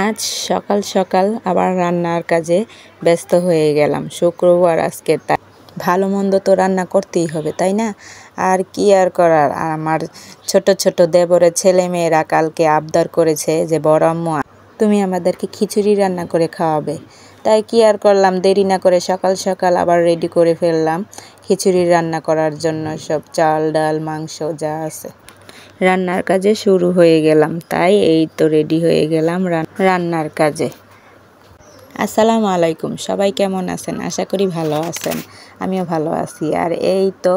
আজ সকাল সকাল আবার রান্নার কাজে ব্যস্ত হয়ে গেলাম। শুক্রবার আজকে, তাই ভালো মন্দ তো রান্না করতেই হবে, তাই না? আর কি আর করার, আমার ছোট ছোট দেবরের ছেলে মেয়েরা কালকে আবদার করেছে যে বড় আম্মু তুমি আমাদেরকে খিচুড়ি রান্না করে খাওয়াবে। তাই কি আর করলাম, দেরি না করে সকাল সকাল আবার রেডি করে ফেললাম খিচুড়ি রান্না করার জন্য সব চাল ডাল মাংস যা আছে। রান্নার কাজে শুরু হয়ে গেলাম, তাই এই তো রেডি হয়ে গেলাম রান্নার কাজে। আসসালামু আলাইকুম, সবাই কেমন আছেন? আশা করি ভালো আছেন, আমিও ভালো আছি। আর এই তো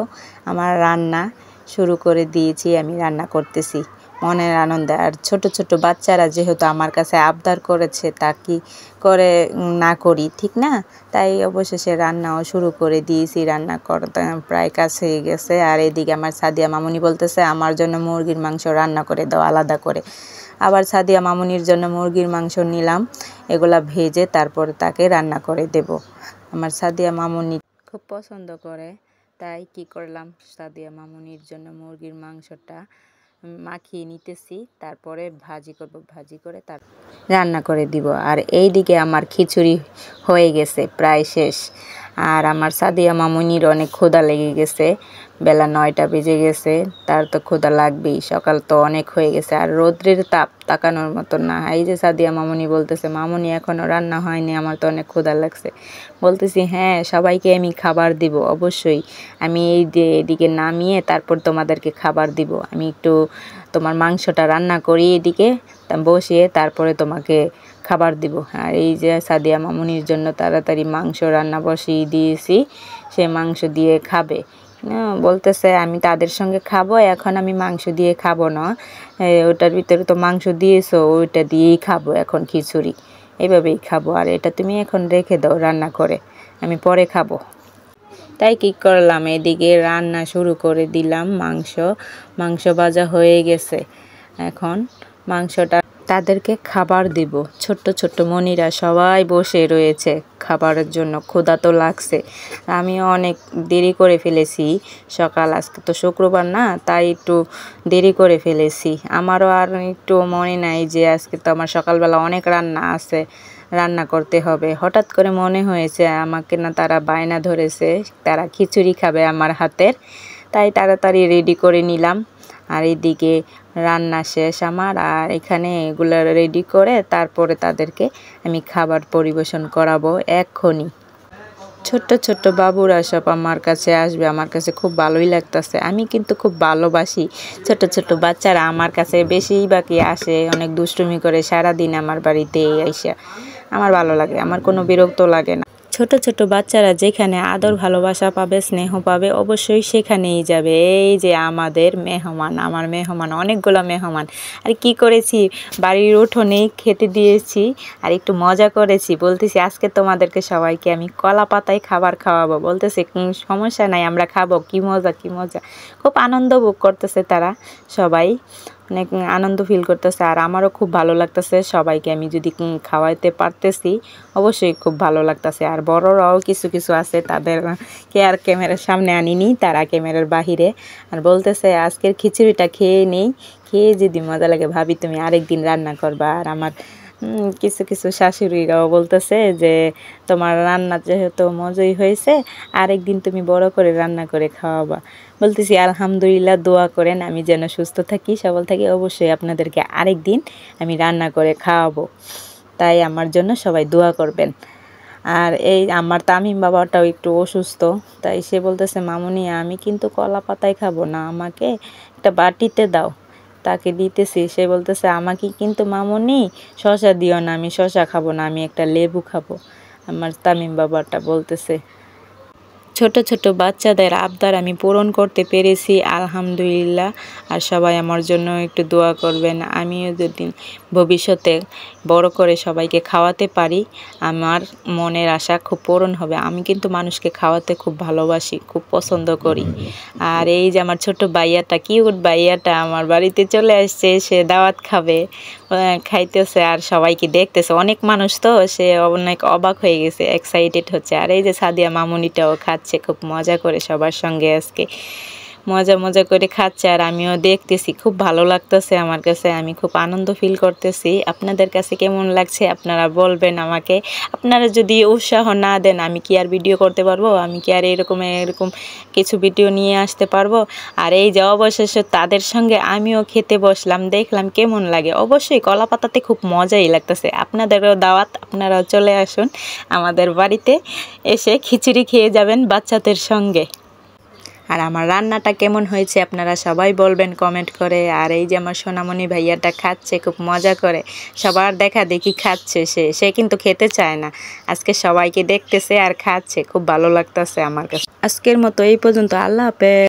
আমার রান্না শুরু করে দিয়েছি, আমি রান্না করতেছি মনের আনন্দে। আর ছোট ছোট বাচ্চারা যেহেতু আমার কাছে আবদার করেছে, তা কি করে না করি, ঠিক না? তাই অবশেষে রান্নাও শুরু করে দিয়েছি, রান্না করতে প্রায় কাজ হয়ে গেছে। আর এদিকে আমার সাদিয়া মামুনি বলতেছে আমার জন্য মুরগির মাংস রান্না করে দাও আলাদা করে। আবার সাদিয়া মামুনির জন্য মুরগির মাংস নিলাম, এগুলা ভেজে তারপর তাকে রান্না করে দেব। আমার সাদিয়া মামুনি খুব পছন্দ করে, তাই কি করলাম, সাদিয়া মামুনির জন্য মুরগির মাংসটা মাখিয়ে নিতেছি, তারপরে ভাজি করব, ভাজি করে তার রান্না করে দিব। আর এই দিকে আমার খিচুড়ি হয়ে গেছে, প্রায় শেষ। আর আমার সাদিয়া মামুনির অনেক ক্ষুধা লেগে গেছে, বেলা 9টা বেজে গেছে, তার তো ক্ষুধা লাগবেই, সকাল তো অনেক হয়ে গেছে। আর রৌদ্রের তাপ তাকানোর মতো না। এই যে সাদিয়া মামুনি বলতেছে মামুনি এখনও রান্না হয়নি, আমার তো অনেক ক্ষুধা লাগছে। বলতেছি হ্যাঁ, সবাইকে আমি খাবার দিব অবশ্যই, আমি এই যে এদিকে নামিয়ে তারপর তোমাদেরকে খাবার দিব। আমি একটু তোমার মাংসটা রান্না করি এদিকে বসিয়ে, তারপরে তোমাকে খাবার দিব। আর এই যে সাদিয়া মামুনির জন্য তাড়াতাড়ি মাংস রান্না বসিয়ে দিয়েছি, সে মাংস দিয়ে খাবে। বলতেছে আমি তাদের সঙ্গে খাবো, এখন আমি মাংস দিয়ে খাবো না, ওটার ভিতরে তো মাংস দিয়েছো, ওইটা দিয়েই খাবো এখন খিচুড়ি, এইভাবেই খাবো। আর এটা তুমি এখন রেখে দাও রান্না করে, আমি পরে খাবো। তাই কি করলাম, এদিকে রান্না শুরু করে দিলাম। মাংস ভাজা হয়ে গেছে, এখন মাংসটা তাদেরকে খাবার দিব। ছোট্ট ছোট্ট মনিরা সবাই বসে রয়েছে খাবারের জন্য, ক্ষুধা তো লাগছে। আমিও অনেক দেরি করে ফেলেছি সকাল, আজকে তো শুক্রবার না, তাই একটু দেরি করে ফেলেছি। আমারও আর একটু মনে নাই যে আজকে তো আমার সকালবেলা অনেক রান্না আছে, রান্না করতে হবে। হঠাৎ করে মনে হয়েছে, আমাকে না তারা বায়না ধরেছে, তারা খিচুড়ি খাবে আমার হাতের, তাই তাড়াতাড়ি রেডি করে নিলাম। আর এদিকে রান্না শেষ আমার, আর এখানে এগুলো রেডি করে তারপরে তাদেরকে আমি খাবার পরিবেশন করাবো এক্ষুনি। ছোট্ট ছোট্ট বাবুরা সব আমার কাছে আসবে, আমার কাছে খুব ভালোই লাগতেছে। আমি কিন্তু খুব ভালোবাসি ছোট ছোট বাচ্চারা, আমার কাছে বেশিরভাগই আসে, অনেক দুষ্টুমি করে সারাদিন আমার বাড়িতে আইসা। আমার ভালো লাগে, আমার কোনো বিরক্ত লাগে না। ছোট ছোট বাচ্চারা যেখানে আদর ভালোবাসা পাবে, স্নেহ পাবে, অবশ্যই সেখানেই যাবে। এই যে আমাদের মেহমান, আমার মেহমান, অনেকগুলো মেহমান। আর কি করেছি, বাড়ির উঠোনেই খেতে দিয়েছি, আর একটু মজা করেছি। বলতেছি আজকে তোমাদেরকে সবাইকে আমি কলা পাতায় খাবার খাওয়াবো। বলতেছে সমস্যা নাই, আমরা খাবো, কি মজা কি মজা। খুব আনন্দ ভোগ করতেছে তারা সবাই, অনেক আনন্দ ফিল করতেছে। আর আমারও খুব ভালো লাগতেছে, সবাইকে আমি যদি খাওয়াইতে পারতেছি অবশ্যই খুব ভালো লাগতেছে। আর বড়রাও কিছু কিছু আছে, তাদেরকে আর ক্যামেরার সামনে আনিনি, তারা ক্যামেরার বাহিরে। আর বলতেছে আজকের খিচুড়িটা খেয়ে নেই, খেয়ে যদি মজা লাগে ভাবি তুমি আরেকদিন রান্না করবা। আর আমার কিছু কিছু শাশুড়িরাও বলতেছে যে তোমার রান্না যেহেতু মজাই হয়েছে, আরেকদিন তুমি বড় করে রান্না করে খাওয়াবা। বলতেছি আলহামদুলিল্লাহ, দোয়া করেন আমি যেন সুস্থ থাকি, সবল থাকি, অবশ্যই আপনাদেরকে আরেকদিন আমি রান্না করে খাওয়াবো, তাই আমার জন্য সবাই দোয়া করবেন। আর এই আমার তামিম বাবাটাও একটু অসুস্থ, তাই সে বলতেছে মামুনি আমি কিন্তু কলা পাতায় খাবো না, আমাকে একটা বাটিতে দাও। তাকে দিতেছি, সে বলতেছে আমাকে কিন্তু মামুনি শসা দিও না, আমি শসা খাবো না, আমি একটা লেবু খাবো। আমার তামিম বাবাটা বলতেছে। ছোট ছোট বাচ্চাদের আবদার আমি পূরণ করতে পেরেছি আলহামদুলিল্লাহ। আর সবাই আমার জন্য একটু দোয়া করবেন, আমিও যদি ভবিষ্যতে বড় করে সবাইকে খাওয়াতে পারি, আমার মনের আশা খুব পূরণ হবে। আমি কিন্তু মানুষকে খাওয়াতে খুব ভালোবাসি, খুব পছন্দ করি। আর এই যে আমার ছোট ভাইয়াটা, কিউট ভাইয়াটা আমার বাড়িতে চলে আসছে, সে দাওয়াত খাবে, খাইতেছে আর সবাইকে দেখতেছে। অনেক মানুষ তো, সে অনেক অবাক হয়ে গেছে, এক্সাইটেড হচ্ছে। আর এই যে সাদিয়া মামুনিটাও খাচ্ছে খুব মজা করে সবার সঙ্গে আজকে। মজা মজা করে খাচ্ছে আর আমিও দেখতেছি, খুব ভালো লাগতেছে আমার কাছে, আমি খুব আনন্দ ফিল করতেছি। আপনাদের কাছে কেমন লাগছে আপনারা বলবেন আমাকে। আপনারা যদি উৎসাহ না দেন আমি কি আর ভিডিও করতে পারবো, আমি কি আর এরকম কিছু ভিডিও নিয়ে আসতে পারবো। আর এই যে অবশেষে তাদের সঙ্গে আমিও খেতে বসলাম, দেখলাম কেমন লাগে। অবশ্যই কলা পাতাতে খুব মজাই লাগতেছে। আপনাদেরও দাওয়াত, আপনারাও চলে আসুন আমাদের বাড়িতে, এসে খিচুড়ি খেয়ে যাবেন বাচ্চাদের সঙ্গে। আর আমার রান্নাটা কেমন হয়েছে আপনারা সবাই বলবেন কমেন্ট করে। আর এই যে আমার সোনামণি ভাইয়াটা খাচ্ছে খুব মজা করে, সবার দেখা দেখি খাচ্ছে, সে কিন্তু খেতে চায় না, আজকে সবাইকে দেখতেছে আর খাচ্ছে, খুব ভালো লাগতেছে আমার কাছে। আজকের মতো এই পর্যন্ত, আল্লাহ হাফেজ।